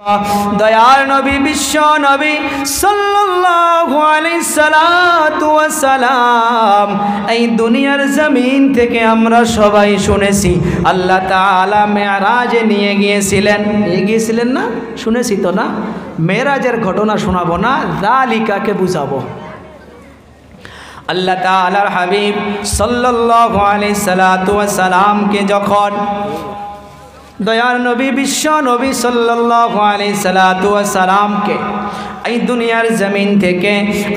দয়ার নবী বিশ্ব নবী সাল্লাল্লাহু আলাইহি সাল্লাতু ওয়াস সালাম এই দুনিয়ার জমিন থেকে আমরা সবাই শুনেছি আল্লাহ তাআলা মেরাজে নিয়ে গিয়েছিলেন না? শুনেছি তো না? মেরাজের ঘটনা শোনাবো না, যালিকাকে বুঝাবো। আল্লাহ তাআলার হাবিব সাল্লাল্লাহু আলাইহি সাল্লাতু ওয়াস সালামকে যখন দয়ার নবী বিশ্ব নবী সাল্লাল্লাহু আলাইহি সাল্লাতু ওয়াস সালামকে এই দুনিয়ার জমিন থেকে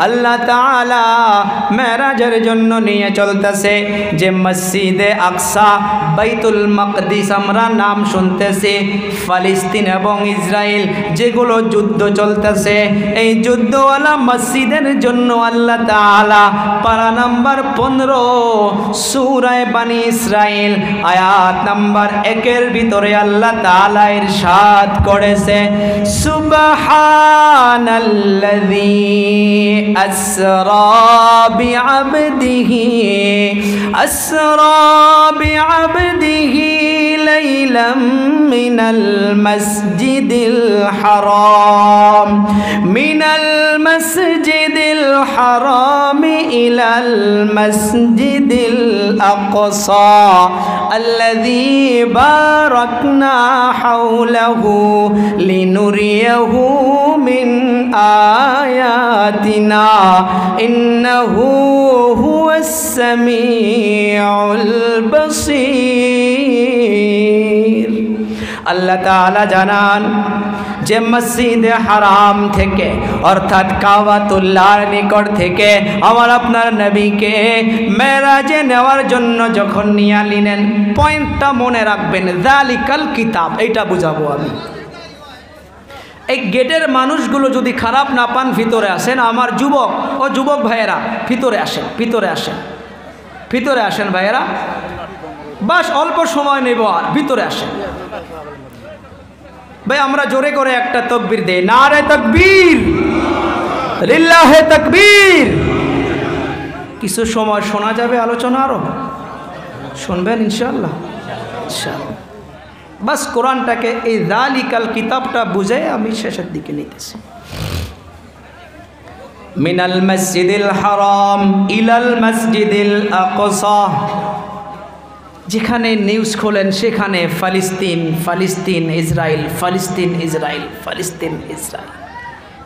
আল্লাহ তাআলা মেরাজের জন্য নিয়ে চলতেছে, যে মসজিদে আকসা বাইতুল মাকদিস আমরা নাম শুনতেছি, ফিলিস্তিন এবং ইসরায়েল যেগুলো যুদ্ধ চলতেছে, এই যুদ্ধওয়ালা মসজিদের জন্য আল্লাহ তাআলা পারা নাম্বার 15 সূরা বনী ইসরাইল আয়াত নাম্বার 1 ভিতরে আল্লাহ তাআলা ইরশাদ করেছে, সুবহানাল্লাযী আসরা বিআবদিহি লাইলাম মিনাল মাসজিদিল হারাম ইলাল মাসজিদিল আকসা আল্লাযী বারাকনা হাওলাহু লিনুরিয়াহু মিন আয়াতিনা ইন্নাহু হুয়াস সামিউল বাসীর। আল্লাহ তাআলা জানান যে মসজিদে হারাম থেকে অর্থাৎ কাবাতুল্লাহর নিকট থেকে আমার আপনার নবীকে মেরাজে নেওয়ার জন্য যখন নিয়ে নিলেন, পয়েন্টটা মনে রাখবেন, যালিকাল কিতাব, এইটা বুঝাবো আমি। এই গেটের মানুষগুলো যদি খারাপ না পান ভিতরে আসেন, আমার যুবক ভাইয়েরা ভিতরে আসেন ভাইয়েরা, বাস অল্প সময় নেব, আর ভিতরে আসেন ভাই। আমরা জোরে করে একটা তাকবীর দেই, নারে তাকবীর, লিল্লাহে তাকবীর। কিছু সময় শোনা যাবে আলোচনা, আরো শুনবেন ইনশাআল্লাহ। বাস কোরআনটাকে এই যালিকাল কিতাবটা বুঝে আমি শেষের দিকে নিতেছি। মিনাল মসজিদিল হারাম ইলাল মসজিদিল আকসা, যেখানে নিউজ খোলেন সেখানে ফালিস্তিন ইসরায়েল।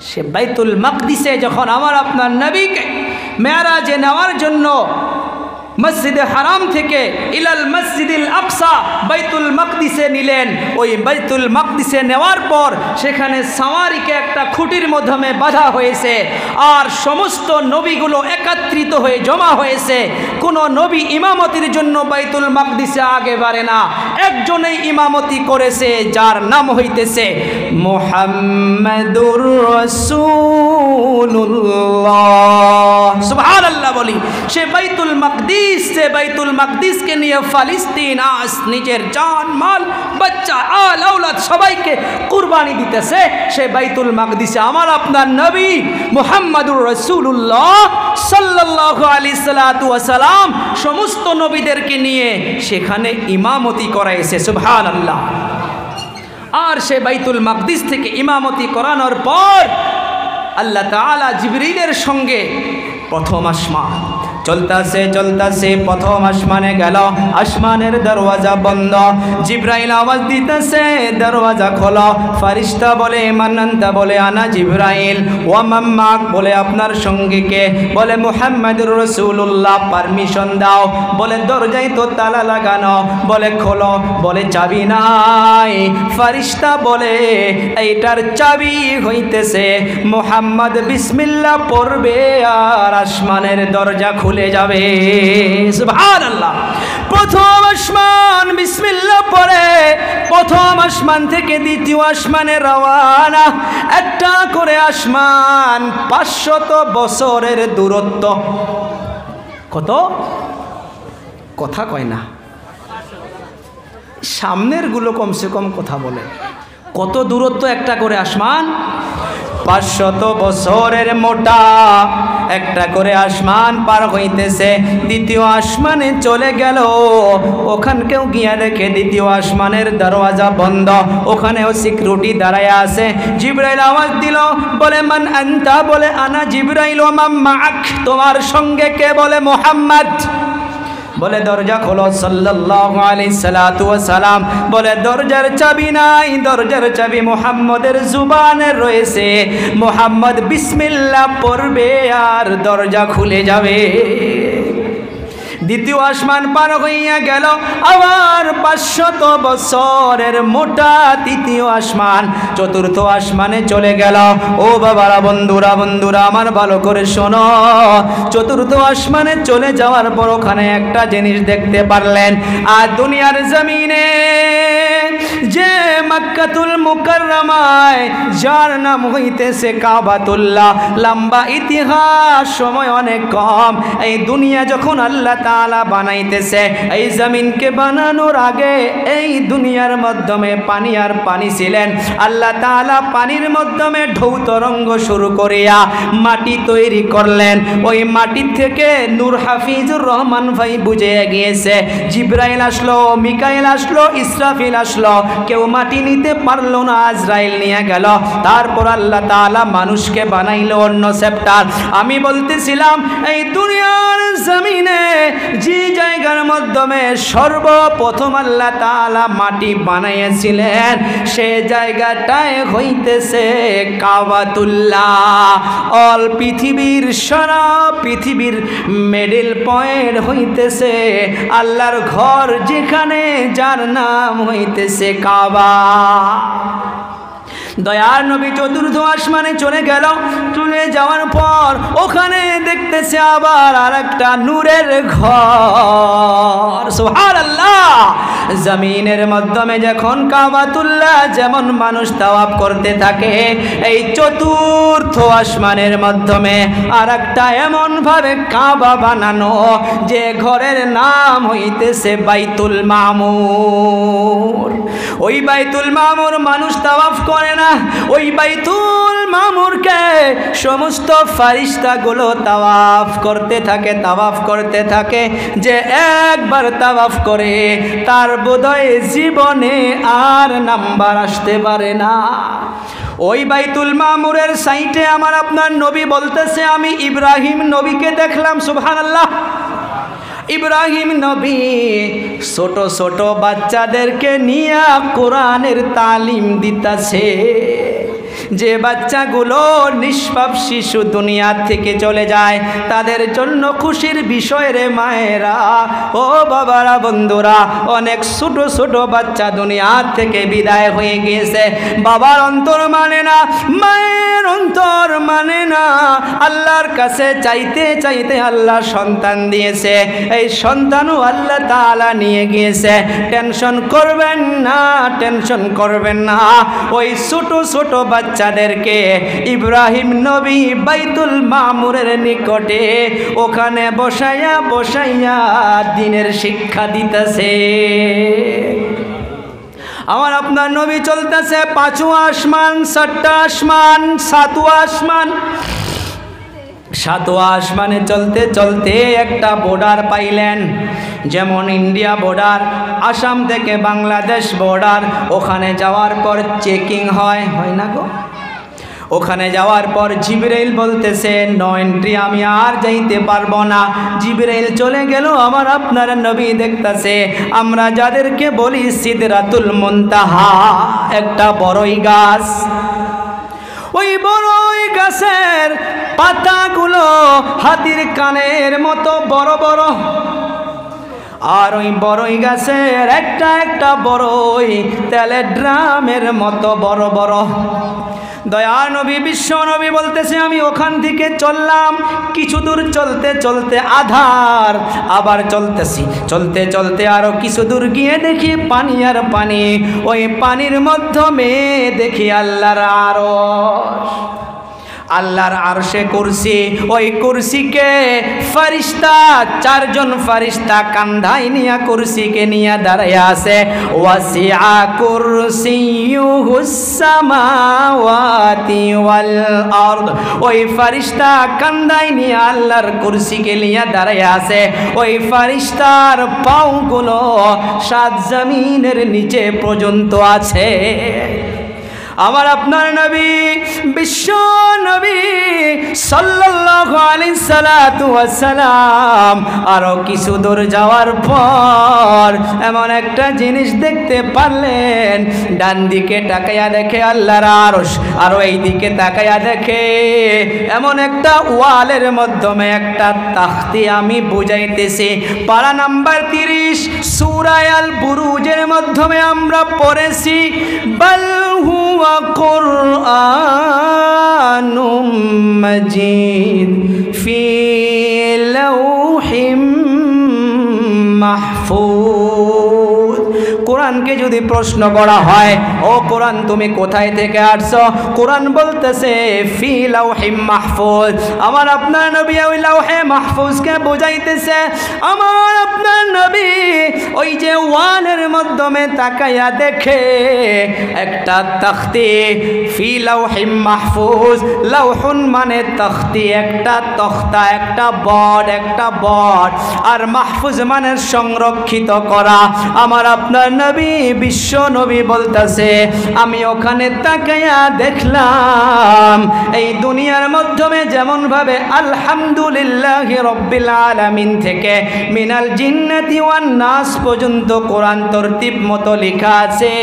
সে বাইতুল মাকদিসে যখন আমার আপনার নবীকে মেরাজে নেওয়ার জন্য মসজিদে হারাম থেকে ইলাল মসজিদিল আকসা বাইতুল মাকদিসে নিলেন, ওই বাইতুল মাকদিসে নেওয়ার পর সেখানে সাওয়ারিকে একটা খুঁটির মাধ্যমে বাঁধা হয়েছে, আর সমস্ত নবীগুলো একত্রিত হয়ে জমা হয়েছে। কোনো নবী ইমামতির জন্য বাইতুল মাকদিসে আগে বাড়ে না, একজনেই ইমামতি করেছে, যার নাম হইতেছে মুহাম্মাদুর রাসূলুল্লাহ। সুবহানাল্লাহ বলি। সে বাইতুল মাকদিসকে নিয়ে ফিলিস্তিন আজ নিজের জান মাল বাচ্চা আল আওলাদ সবাইকে কুরবানি দিতেছে। সে বাইতুল মাকদিসে আমার আপনার নবী মুহাম্মাদুর রাসূলুল্লাহ সাল্লাল্লাহু আলাইহি সাল্লাতু ওয়া সালাম সমস্ত নবীদেরকে নিয়ে সেখানে ইমামতি করাইছে। সুবহানাল্লাহ। আর সে বাইতুল মাকদিস থেকে ইমামতি করানোর পর আল্লাহ তাআলা জিবরিলের সঙ্গে প্রথম আসমান চলতেছে প্রথম আসমানে গেল, আসমানের দরওয়াজা বন্ধ, জিবরাইল আওয়াজ দিতেছে দরওয়াজা খোলো। ফেরেশতা বলে মান আনতা, বলে আনা জিবরাইল। ওয়া মাম্মাক, বলে আপনার সঙ্গে কে, বলে মুহাম্মাদুর রাসূলুল্লাহ। পারমিশন দাও, বলে দরজায় তো তালা লাগানো, বলে খোলো, বলে চাবি নাই। ফেরেশতা বলে এইটার চাবি হইতেছে মুহাম্মদ বিসমিল্লাহ পড়বে আর আসমানের দরজা খুলে যাবে। সুবহানাল্লাহ। প্রথম আসমান বিসমিল্লাহ পড়ে প্রথম আসমান থেকে দ্বিতীয় আসমানে রওয়ানা। একটা করে আসমান, 500 বছরের দূরত্ব। কত? কথা কয় না, সামনের গুলো কমসে কম কথা বলে। কত দূরত্ব একটা করে আসমান? 500 বছরের মোটা একটা করে আসমান পার হইতেছে, দ্বিতীয় আসমানে চলে গেল। ওখানকেও গিয়া দেখে দ্বিতীয় আসমানের দরওয়াজা বন্ধ, ওখানেও সিকিউরিটি দাঁড়ায় আছে। জিবরাইল আওয়াজ দিল, বলে মান আনতা? বলে আনা জিবরাইল ওয়া মান মাআক, তোমার সঙ্গে কে? বলে মুহাম্মদ। বলে দরজা খোলো সাল্লাল্লাহু আলাইহি সাল্লাতু ওয়া সালাম। বলে দরজার চাবি নাই, দরজার চাবি মুহাম্মদের জুবানে রয়েছে। মুহাম্মদ বিসমিল্লাহ পড়বে আর দরজা খুলে যাবে। দ্বিতীয় আসমান পার হইয়া গেল, আবার 500 বছরের মোটা তৃতীয় আসমান, চতুর্থ আসমানে চলে গেল। ও বাবারা, বন্ধুরা, বন্ধুরা আমার ভালো করে শোনো। চতুর্থ আসমানে চলে যাওয়ার পর ওখানে একটা জিনিস দেখতে পারলেন। আর দুনিয়ার জমিনে যে মক্কাতুল মুকাররমায় যার নাম হইতেছে কাবাতুল্লাহ, লম্বা ইতিহাস, সময় অনেক কম। এই দুনিয়া যখন আল্লাহ তাআলা বানাইতেছে, এই জমিনকে বানানোর আগে এই দুনিয়ার মাধ্যমে পানি আর পানি ছিলেন। আল্লাহ তাআলা পানির মাধ্যমে ঢেউ তরঙ্গ শুরু করিয়া মাটি তৈরি করলেন। ওই মাটি থেকে নূর হাফিজুর রহমান ভাই বুঝে গিয়েছে। জিবরাইল আসলো, মিকাইল আসলো, ইসরাফিল আসলো, কেউ মাটি নিতে পারলো না, আজরাইল নিয়ে গেল। তারপর আল্লাহ তাআলা মানুষকে বানাইলো অন্য চ্যাপ্টার। আমি বলতেছিলাম এই দুনিয়ার জমিনে যে জায়গার মাধ্যমে সর্বপ্রথম আল্লাহ তাআলা মাটি বানাইয়াছিলেন, সে জায়গাটায় হইতেছে কাবাতুল্লাহ। অল পৃথিবীর, সারা পৃথিবীর মিডল পয়েন্ট হইতেছে আল্লাহর ঘর, যেখানে যার নাম হইতেছে কাবা। দয়ার নবী চতুর্থ আসমানে চলে গেল। চলে যাওয়ার পর ওখানে দেখতেছে আবার আরেকটা নূরের ঘর। সুবহানাল্লাহ। জমিনের মাধ্যমে যখন কাবাতুল্লাহ যেমন মানুষ তাওয়াফ করতে থাকে, এই চতুর্থ আসমানের মাধ্যমে আরেকটা এমন ভাবে কাবা বানানো যে ঘরের নাম হইতেছে বাইতুল মামুর। ওই বাইতুল মামুর মানুষ তাওয়াফ করে না, ওই বাইতুল মামুরকে সমস্ত ফারিস্তাগুলো তাওয়াফ করতে থাকে, তাওয়াফ করতে থাকে। যে একবার তাওয়াফ করে তার বোধহয় জীবনে আর নাম্বার আসতে পারে না। ওই বাইতুল মামুরের সাইটে আমার আপনার নবী বলতেছে, আমি ইব্রাহিম নবীকে দেখলাম। সুবহানাল্লাহ। ইব্রাহিম নবী ছোট ছোট বাচ্চাদেরকে নিয়ে কোরআনের তালিম দিতেছে। যে বাচ্চাগুলো নিষ্পাপ শিশু দুনিয়া থেকে চলে যায়, তাদের জন্য খুশির বিষয় রে মায়েরা, ও বাবারা, বন্ধুরা। অনেক ছোট ছোট বাচ্চা দুনিয়া থেকে বিদায় হয়ে গিয়েছে। বাবার অন্তর মানে না, মায়ের অন্তর মানে না। আল্লাহর কাছে চাইতে চাইতে আল্লাহ সন্তান দিয়েছে, এই সন্তানও আল্লাহ তাআলা নিয়ে গিয়েছে। টেনশন করবেন না, টেনশন করবেন না। ওই ছোট ছোট বাচ্চাদেরকে ইব্রাহিম নবী বাইতুল মামুরের নিকটে ওখানে বসাইয়া বসাইয়া দ্বীনের শিক্ষা দিতেছে। আমার আপনার নবী চলতেছে 5 আসমান, 7 আসমান, 7 আসমান। 7 আসমানে চলতে চলতে একটা বর্ডার পাইলেন, যেমন ইন্ডিয়া বর্ডার, আসাম থেকে বাংলাদেশ বর্ডার। ওখানে যাওয়ার পর চেকিং হয় না গো? ওখানে যাওয়ার পর জিবরাইল বলতেছে নো এন্ট্রি, আমি আর যাইতে পারবো না। জিবরাইল চলে গেল। আমার আপনার নবী দেখতেছে আমরা যাদেরকে বলি সিদরাতুল মুনতাহা, একটা বড়ই গাছ। ওই বড়ই গাছের পাতাগুলো হাতির কানের মতো বড় বড়, আর ওই বড়ই গাছের একটা একটা বড়ই তেলের ড্রামের মতো বড় বড়। দয়া নবী, বিশ্ব নবী বলতেছে আমি ওখান থেকে চললাম। কিছু দূর চলতে চলতে আধার, আবার চলতেছি, চলতে চলতে আরো কিছু দূর গিয়ে দেখি পানি আর পানি। ওই পানির মাধ্যমে দেখি আল্লাহর আরশ। আল্লাহর আরশে কুরসি, ওই কুরসিকে ফেরেশতা চারজন ফেরেশতা কান্ধায় নিয়া কুরসিকে নিয়া দাঁড়ায় আছে। ওয়াসিআ কুরসিয়ুহুস সামাওয়াতি ওয়াল আরদ, ওই ফেরেশতা কান্ধায় নিয়া আল্লাহর কুরসিকে নিয়া দাঁড়ায় আছে। ওই ফেরেশতার পাওগুলো সাত জমিনের নিচে পর্যন্ত আছে। আমার আপনার নবী বিশ্ব নবী সাল্লাল্লাহু আলাইহি সাল্লাতু ওয়াস সালাম আরো কিছু দূর যাওয়ার পর এমন একটা জিনিস দেখতে পারলেন, ডান দিকে তাকায়া দেখে আল্লাহর আরশ, আর এই দিকে তাকায়া দেখে এমন একটা ওয়ালের মাধ্যমে একটা তাখতি। আমি বুঝাইতেছি পারা নাম্বার 30 সূরা আল বুরুজের মাধ্যমে আমরা পড়েছি, বাল হুয়া কুরআনুম মাজিদ ফি লাউহিম মাহফুজ। কোরআনকে যদি প্রশ্ন করা হয়, ও কোরআন তুমি কোথায় থেকে আসছো, কোরআন বলতেছে ফি লাউহিম মাহফুজ। আমার আপনার নবী ওই লাউহে মাহফুজকে বুঝাইতেছে। আমার আপনার নবী ওই যে ওয়ালের মাধ্যমে তাকায়া দেখে একটা তখতি, ফি লাউহিম মাহফুজ, লাউহুন মানে তখতি, একটা তখতা, একটা বট, একটা বট, আর মাহফুজ মানে সংরক্ষিত করা। আমার আপনার নবী বিশ্ব নবী বলতেছে আমি ওখানে তাকায়া দেখলাম এই দুনিয়ার মাধ্যমে যেমন ভাবে আলহামদুলিল্লাহি রাব্বিল আলামিন থেকে মিনাল জিন্নাতি ওয়ান নাস পর্যন্ত কোরআন তরতিব মতো লেখা আছে,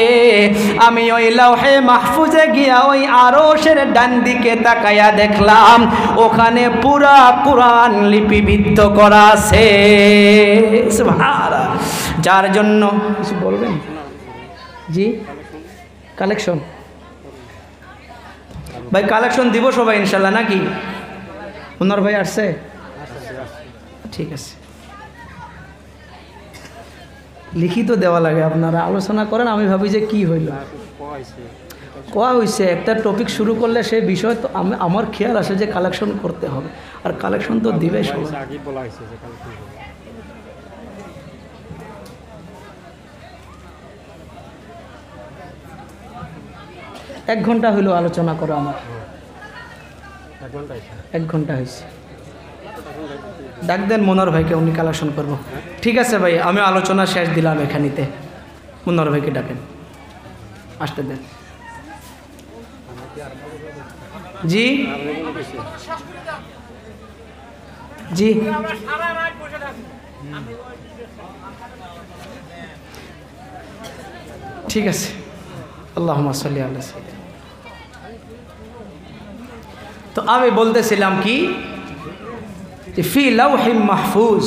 আমি ওই লাউহে মাহফুজে গিয়া ওই আরশের ডান দিকে তাকায়া দেখলাম ওখানে পুরা কোরআন লিপিবদ্ধ করা আছে। সুবহানাল্লাহ। যার জন্য কিছু বলবেন জি? কালেকশন ভাই, কালেকশন দিব সবাই ইনশাল্লাহ নাকি? ওনার ভাই আসছে? ঠিক আছে, লিখিত দেওয়া লাগে, আপনারা আলোচনা করেন। আমি ভাবি যে কি হইল, কোয়া হয়েছে একটা টপিক শুরু করলে সেই বিষয় তো আমার খেয়াল আসে যে কালেকশন করতে হবে, আর কালেকশন তো দিবে সবাই। 1 ঘন্টা হইল আলোচনা করো, আমার 1 ঘন্টা হয়েছে। ডাক দেন মনোয়ার ভাইকে, উনি কালেকশন করবো। ঠিক আছে ভাই, আমি আলোচনা শেষ দিলাম এখানিতে। মনোয়ার ভাইকে ডাকেন, আসতে দেন। জি জি, ঠিক আছে। আল্লাহুম্মা সাল্লি আলা সাইয়্যিদিনা। তো আমি বলতেছিলাম কি যে ফি লাউহিম মাহফুজ,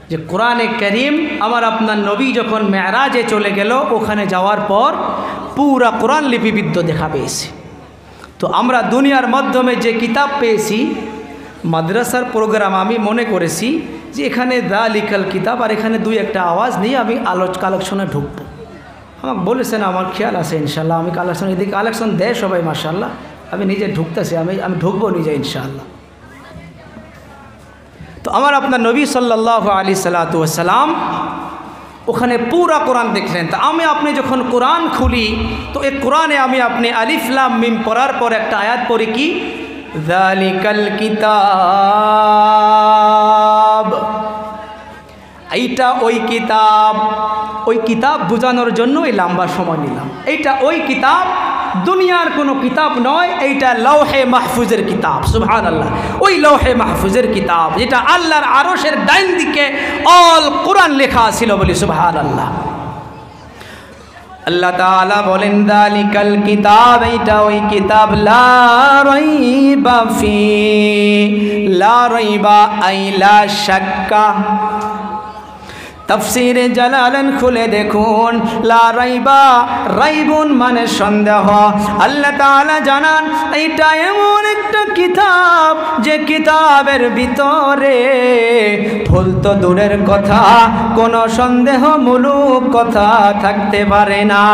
যে কোরআনে কারীম আমার আপনার নবী যখন মেরাজে চলে গেল, ওখানে যাওয়ার পর পুরা কোরআন লিপিবদ্ধ দেখা পেয়েছি। তো আমরা দুনিয়ার মাধ্যমে যে কিতাব পেয়েছি, মাদ্রাসার প্রোগ্রাম আমি মনে করেছি যে এখানে যালিকাল কিতাব, আর এখানে 2-1টা আওয়াজ নিয়ে আমি কালেকশনে ঢুকবো। আমাকে বলেছেন, আমার খেয়াল আছে ইনশাল্লাহ আমি কালেকশন, এদিকে কালেকশন দেয় সবাই মাশাআল্লাহ, আমি নিজে ঢুকতেছি, আমি ঢুকবো নিজে ইনশাআল্লাহ। তো আমার আপনার নবী সাল্লাল্লাহু আলাইহি সাল্লাতু ওয়াস সালাম ওখানে পুরা কোরআন দেখলেন। তা আমি আপনি যখন কোরআন খুলি, তো এই কোরআনে আমি আপনি আলিফ লাম মিম পড়ার পর একটা আয়াত পড়ি কি, যালিকাল কিতাব, এইটা ওই কিতাব। ওই কিতাব বোঝানোর জন্য এই লম্বা সময় নিলাম। এইটা ওই কিতাব, দুনিয়ার কোনো কিতাব নয়, এইটা লৌহে মাহফুজের কিতাব। সুবহানাল্লাহ। ওই লৌহে মাহফুজের কিতাব যেটা আল্লাহর আরশের ডাইন দিকে অল কোরআন লেখা ছিল বলি সুবহানাল্লাহ। আল্লাহ তাআলা বলেন যালিকাল কিতাব, এইটা ওই কিতাব, লা রাইবা ফি, লা রাইবা আই লা শাক্কা। তাফসীরে জালালাইন খুলে দেখুন, লা রাইবা, রাইবুন মানে সন্দেহ। আল্লাহ তাআলা জানান এটা এমন একটা কিতাব যে কিতাবের ভিতরে ভুল তো দূরের কথা, কোনো সন্দেহমূলক কথা থাকতে পারে না।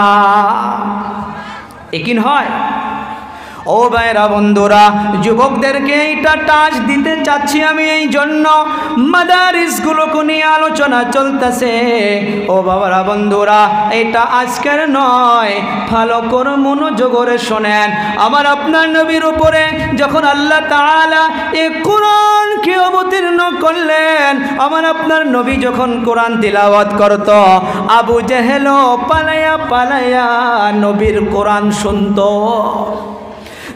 একিন হয় ও ভাইরা বন্ধুরা, যুবকদেরকে এইটা টাচ দিতে চাচ্ছি আমি, এই জন্য মাদারিসগুলোকে নিয়ে আলোচনা চলতেছে। ও বাবারা বন্ধুরা, এটা আজকের নয়, ভালো করে মনোযোগ করে শোনেন। আমার আপনার নবীর উপরে যখন আল্লাহ তাআলা এই কোরআনকে অবতীর্ণ করলেন, আমার আপনার নবী যখন কোরআন তিলাওয়াত করত, আবু জেহেল পালায়া পালায়া নবীর কোরআন শুনত।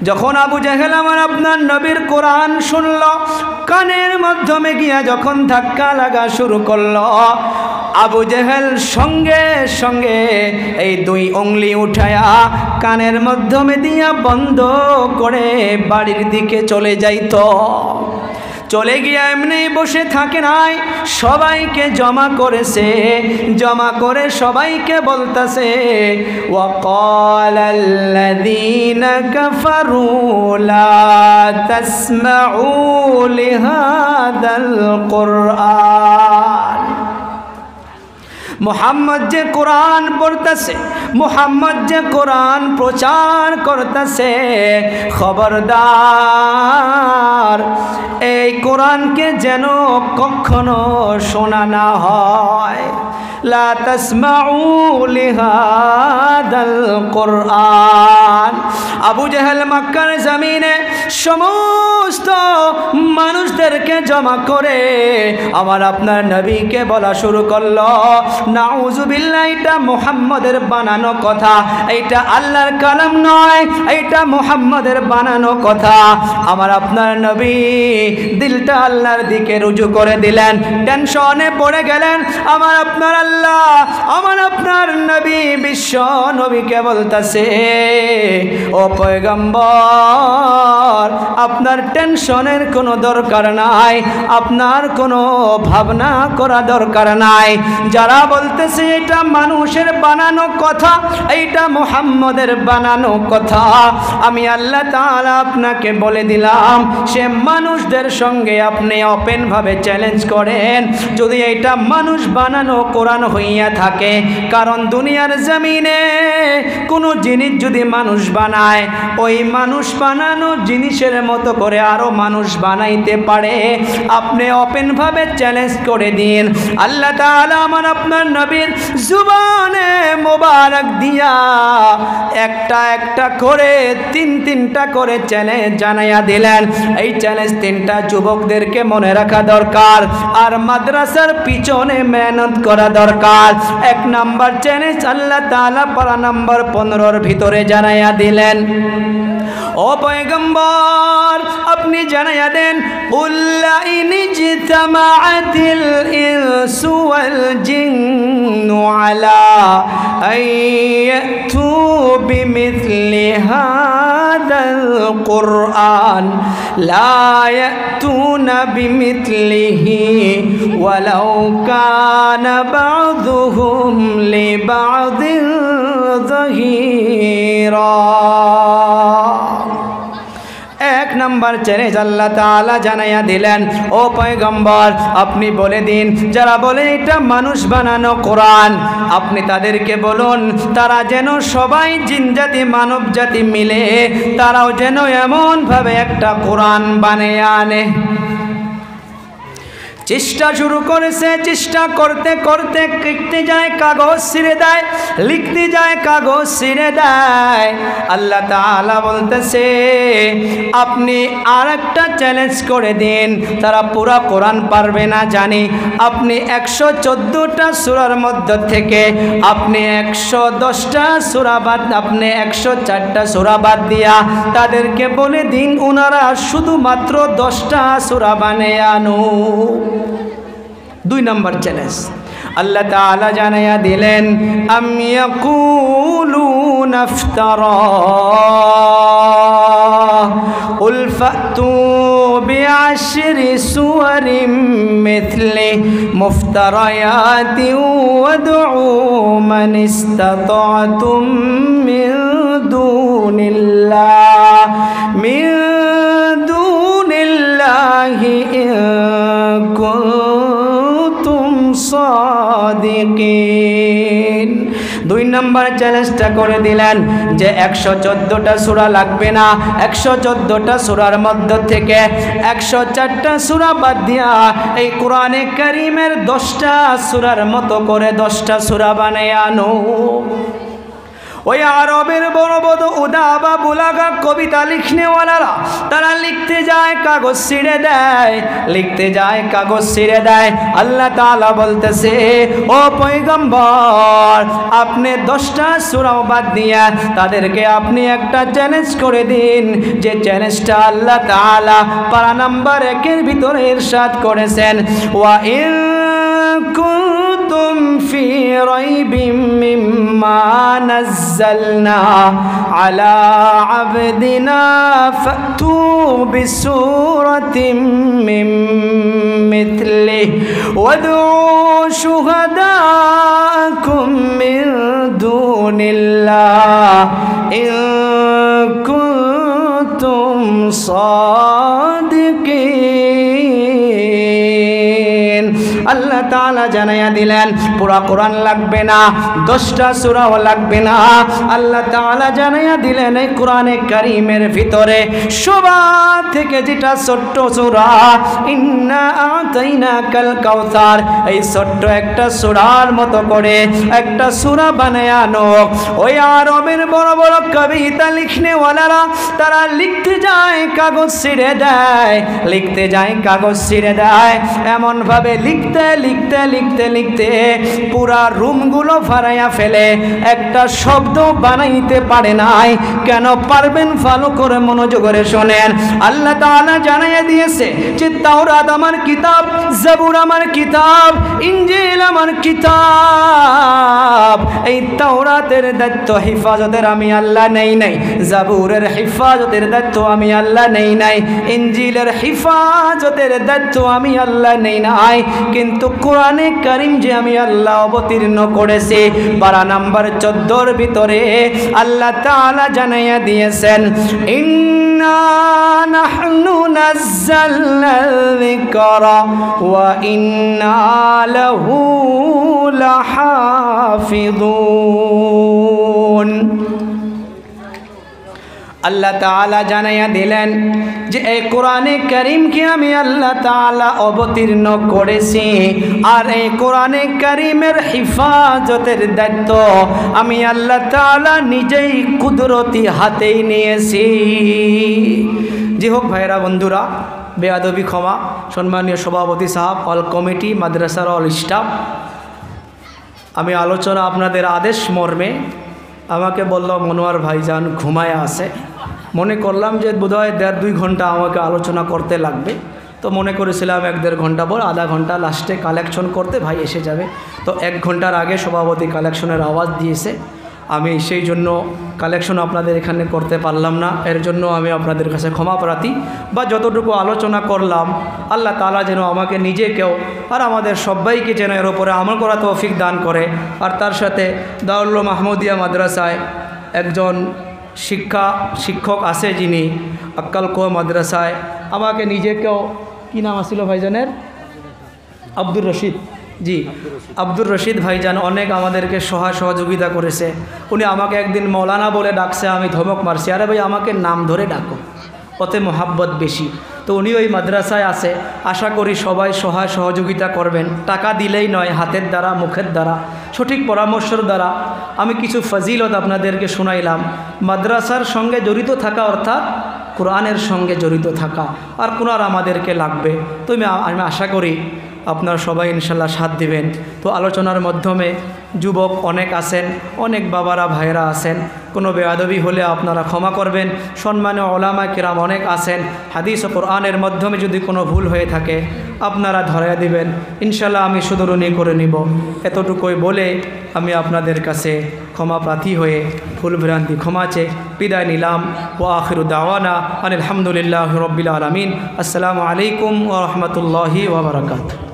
যখন আবু জেহেল আমার আপনার নবীর কোরআন শুনল, কানের মাধ্যমে গিয়া যখন ধাক্কা লাগা শুরু করলো, আবু জেহেল সঙ্গে সঙ্গে এই 2 আঙ্গুলি উঠায়া কানের মাধ্যমে দিয়া বন্ধ করে বাড়ির দিকে চলে যাইত। চলে গিয়ে এমনি বসে থাকে নাই, সবাইকে জমা করেছে, জমা করে সবাইকে বলতেছে, ওয়াকালাল্লাযীনা কাফারু লা তাসমাউ লিহাযাল কুরআন। মুহাম্মদ যে কোরআন পড়তেছে, মুহাম্মদ যে কোরআন প্রচার করতেছে, খবরদার এই কোরআনকে যেন কখনো শোনা না হয়। লা তাসমাউ লিহাযাল কুরআন। আবু জেহেল মক্কার জমিনে সমস্ত মানুষদেরকে জমা করে আমার আপনার নবীকে বলা শুরু করলো, নাউজুবিল্লাহ, এটা মুহাম্মদের বানানো কথা, এটা আল্লাহর কালাম নয়, এটা মুহাম্মদের বানানো কথা। আমার আপনার নবী দিলটা আল্লাহর দিকে রুজু করে দিলেন, টেনশনে পড়ে গেলেন। আমার আপনার আল্লাহ, আমার আপনার নবী বিশ্ব নবীকে বলতেছে, ও পয়গম্বর, আপনার টেনশনের কোনো দরকার নাই, আপনার কোনো ভাবনা করা দরকার নাই। যারা বলতেছে এটা মানুষের বানানো কথা, এইটা মুহাম্মদের বানানো কথা, আমি আল্লাহ তাআলা আপনাকে বলে দিলাম, সে মানুষদের সঙ্গে আপনি ওপেনভাবে চ্যালেঞ্জ করেন যদি এটা মানুষ বানানো কোরআন হইয়া থাকে। কারণ দুনিয়ার জমিনে কোনো জিনিস যদি মানুষ বানায়, ওই মানুষ বানানো জিনিসের মতো করে আরো মানুষ বানাইতে পারে। আপনি ওপেনভাবে চ্যালেঞ্জ করে দিন। আল্লাহ তাআলা আমার আপনার নবীর জুবানে মোবারক দিয়া একটা একটা করে 3টা করে চ্যালেঞ্জ জানাইয়া দিলেন। এই চ্যালেঞ্জ 3টা যুবকদেরকে মনে রাখা দরকার, আর মাদ্রাসার পিছনে মেহনত করা দরকার। 1 নাম্বার চ্যালেঞ্জ আল্লাহ তাআলা পারা নাম্বার 15 ভিতরে জানাইয়া দিলেন। ও পয়গম্বর, আপনি জানাইয়া দেন, উল্লা ইনজিতামাআতিল ইনসু ওয়াল জিন্নু আলা আইয়াতু বিমিথলি হাদাল কুরআন লা ইয়াতুনা বিমিথলিহি ওয়ালাউ কানা বা'দুহুম লিবা'দিন যাহিরা। 1 নাম্বার চ্যালেঞ্জ আল্লাহ তাআলা জানাইয়া দিলেন, ও পয়গম্বর, আপনি বলে দিন, যারা বলে এটা মানুষ বানানো কোরআন, আপনি তাদেরকে বলুন, তারা যেন সবাই জিনজাতি মানব জাতি মিলে তারাও যেন এমনভাবে একটা কোরআন বানিয়ে আনে। চেষ্টা শুরু করেছে, চেষ্টা করতে করতে লিখতে যায় কাগজ ছিঁড়ে দেয়, লিখতে যায় কাগজ ছিঁড়ে দেয়। আল্লাহ তাআলা বলতেছে, আপনি আরেকটা চ্যালেঞ্জ করে দিন। তারা পুরা কোরআন পারবে না জানি, আপনি 114টা সূরার মধ্যে থেকে আপনি 110টা সূরা বাদ, আপনি 104টা সূরা বাদ দিয়া তাদেরকে বলে দিন ওনারা শুধুমাত্র 10টা সূরা বানিয়ে আনো। 2 নাম্বার চ্যালেঞ্জ আল্লাহ তাআলা জানাইয়া দিলেন, আম ইয়াকুলুনা ইফতারা কুল ফাতু বিআশরি সুওয়ারিম মিথলি মুফতারায়াতি ওয়াদউ মান ইসতাতা'তুম মিন দুনিল্লাহি ইন কুনতুম সাদিকিন। 2 নাম্বার চ্যালেঞ্জটা করে দিলেন, যে 114টা সূরা লাগবে না, 114টা সূরার মধ্য থেকে 104টা সূরা বাদ দিয়া এই কোরআনে কারীমের 10টা সূরার মতো করে 10টা সূরা বানায় আনো। ওই আরবের বড় বড় উদাবা বুলাগা কবিতা লিখনেওয়ালারা তারা লিখতে যায় কাগজ ছিঁড়ে দেয়, লিখতে যায় কাগজ ছিঁড়ে দেয়। আল্লাহ তাআলা বলতেছে, ও পয়গম্বর, আপনি 10টা সূরা বাদ দিয়ে তাদেরকে আপনি একটা চ্যালেঞ্জ করে দিন, যে চ্যালেঞ্জটা আল্লাহ তাআলা পারা নাম্বার 1-এর ভিতরে ইরশাদ করেছেন, ওয়া ইন কুনতুম ফি রাইবিম মিম্মা নাযালনা আলা আবদিনা ফাতু বিসূরাতিম মিন মিথলিহি ওয়াদউ শুহাদাকুম মিন দুনিল্লাহ ইন কুনতুম সাদিকিন। আল্লাহ তাআলা জানাইয়া দিলেন পুরা কোরআন লাগবে না, 10টা সূরাও লাগবে না। আল্লাহ তাআলা জানাইয়া দিলেন এই কোরআনে কারীমের ভিতরে সবার থেকে যেটা ছোট্ট সূরা, ইন্না আতাইনাকাল কাউসার, এই ছোট্ট একটা সূরার মতো করে একটা সূরা বানায় আনো। ওই আরবের বড় বড় কবিতা লিখনেওয়ালারা তারা লিখতে যায় কাগজ ছিঁড়ে দেয়, লিখতে যায় কাগজ ছিঁড়ে দেয়, এমনভাবে লিখতে লিখতে লিখতে লিখতে পুরা রুমগুলো ফারাইয়া ফেলে, একটা শব্দ বানাইতে পারে নাই। কেন পারবেন? ভালো করে মনোযোগ করে শোনেন। আল্লাহ তাআলা জানাইয়া দিয়েছে যে তাওরাত আমার কিতাব, জাবুর আমার কিতাব, ইনজিল আমার কিতাব। এই তাওরাতের দায়িত্ব হিফাজতের আমি আল্লাহ নেই নাই, জাবুরের হিফাজতের দায়িত্ব আমি আল্লাহ নেই নাই, ইনজিলের হিফাজতের দায়িত্ব আমি আল্লাহ নেই নাই। কিন্তু কোরআনে কারীম যে আমি আল্লাহ অবতীর্ণ করেছি, পারা নাম্বার 14-র ভিতরে আল্লাহ তাআলা জানাইয়া দিয়েছেন, ইন্না নাহনু নাযালনা যিকরা ওয়া ইন্না লাহু লাহাফিযুন। আল্লাহ তাআলা জানাইয়া দিলেন যে এই কোরআনে কারীমকে আমি আল্লাহ তাআলা অবতীর্ণ করেছি, আর এই কোরআনে কারীমের হিফাজতের দায়িত্ব আমি আল্লাহ তাআলা নিজেই কুদরতি হাতেই নিয়েছি। জি হোক ভাইরা বন্ধুরা, বেয়াদবি ক্ষমা। সম্মানীয় সভাপতি সাহেব, অল কমিটি, মাদ্রাসার অল স্টাফ, আমি আলোচনা আপনাদের আদেশ মর্মে, আমাকে বলল মনোয়ার ভাইজান ঘুমায় আছে, মনে করলাম যে বোধহয় 1.5-2 ঘন্টা আমাকে আলোচনা করতে লাগবে, তো মনে করেছিলাম 1-1.5 ঘন্টা পর আধা ঘন্টা লাস্টে কালেকশন করতে ভাই এসে যাবে। তো 1 ঘন্টার আগে সভাপতি কালেকশনের আওয়াজ দিয়েছে, আমি সেই জন্য কালেকশন আপনাদের এখানে করতে পারলাম না। এর জন্য আমি আপনাদের কাছে ক্ষমা প্রার্থী। বা যতটুকু আলোচনা করলাম আল্লাহ তাআলা যেন আমাকে নিজেকেও আর আমাদের সবাইকে যেন এর উপরে আমল করা তৌফিক দান করে। আর তার সাথে দারুল উলুম আহমদিয়া মাদ্রাসায় একজন শিক্ষক আছে যিনি আক্কালকোয়া মাদ্রাসায়, আমাকে নিজেকেও, কি নাম আসছিল ভাইজানের? আব্দুর রশিদ। জি, আব্দুর রশিদ ভাইজান অনেক আমাদেরকে সহযোগিতা করেছে। উনি আমাকে একদিন মৌলানা বলে ডাকছে, আমি ধমক মারছি, আরে ভাই আমাকে নাম ধরে ডাকো, ওতে মোহাব্বত বেশি। তো উনি ওই মাদ্রাসায় আছে, আশা করি সবাই সহযোগিতা করবেন। টাকা দিলেই নয়, হাতের দ্বারা, মুখের দ্বারা, সঠিক পরামর্শের দ্বারা। আমি কিছু ফজিলত আপনাদেরকে শোনাইলাম। মাদ্রাসার সঙ্গে জড়িত থাকা অর্থাৎ কোরআনের সঙ্গে জড়িত থাকা, আর কোরআন আমাদেরকে লাগবে। তো আমি আশা করি আপনারা সবাই ইনশাল্লাহ সাথ দিবেন। তো আলোচনার মাধ্যমে যুবক অনেক আছেন, অনেক বাবারা ভাইরা আছেন, কোনো বেয়াদবি হলে আপনারা ক্ষমা করবেন। সম্মানীয় ওলামা কিরাম অনেক আছেন, হাদিস ও কোরআনের মাধ্যমে যদি কোনো ভুল হয়ে থাকে আপনারা ধরাইয়া দিবেন, ইনশাল্লাহ আমি শুধরুনি করে নিব। এতটুকুই বলে আমি আপনাদের কাছে ক্ষমা প্রার্থী হয়ে ভুল ভ্রান্তি ক্ষমা চেয়ে বিদায় নিলাম। ও আখিরু দাওয়ানা আলহামদুলিল্লাহি রাব্বিল আলামিন। আসসালামু আলাইকুম ওয়া রাহমাতুল্লাহি ওয়া বারাকাতুহু।